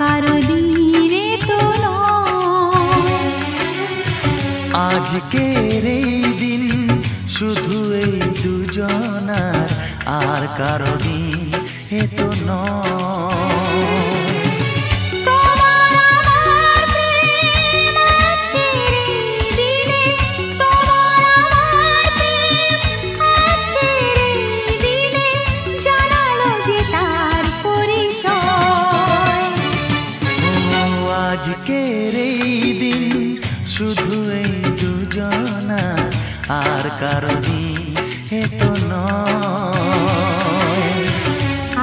কারো দিনে তো আজকের এই দিন শুধু এই দুজনার, আর কারো দিন এ তো নয়। আজকের এই দিন শুধু এই দুজনা, আর কারো দিন এ তো নয়,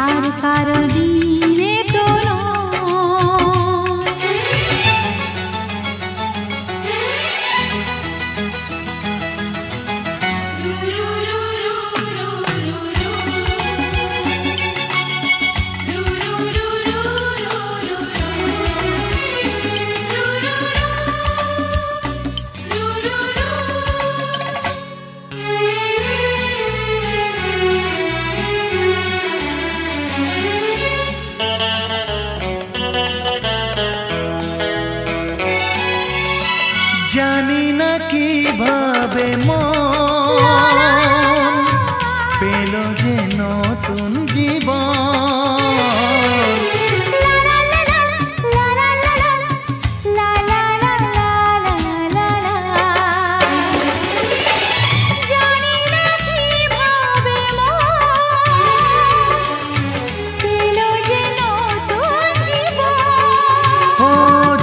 আর কারো দিনে তো জানি না কিভাবে মন পেল যে নতুন জীবন। ও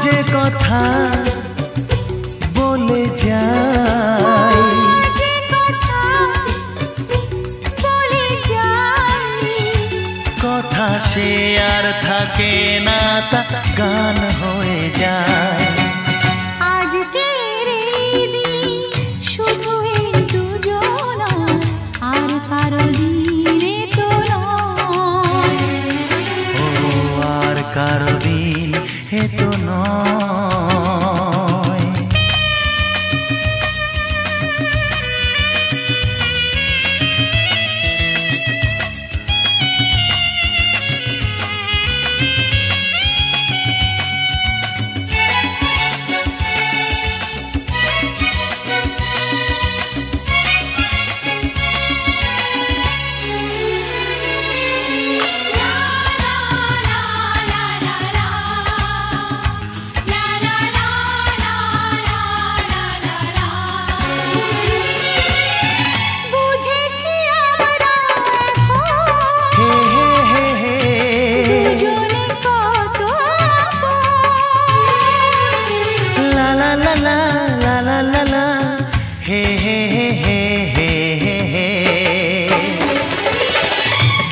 যে কথা বলে যাই, কথা সে আর থাকে না, তা গান হয়ে যায়। আজকের এই দিন শুধু এই দুজনা, আর কারো দিনে তো নয়, ও আর কারো দিন এ তো নয়।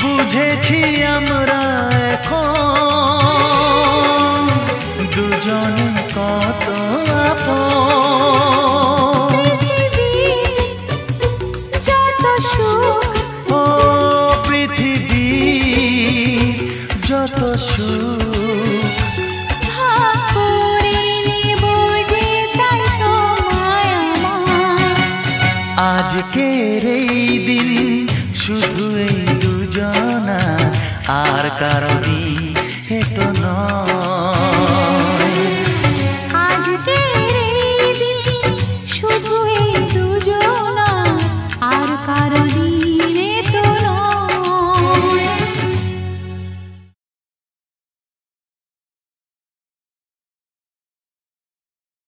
বুঝেছি আমরা এখন দুজনে কত আপন। যত সুখ ও পৃথিবী যত সুখ আজকের এই দিন শুধু এই দুজনা, আর কারো দিন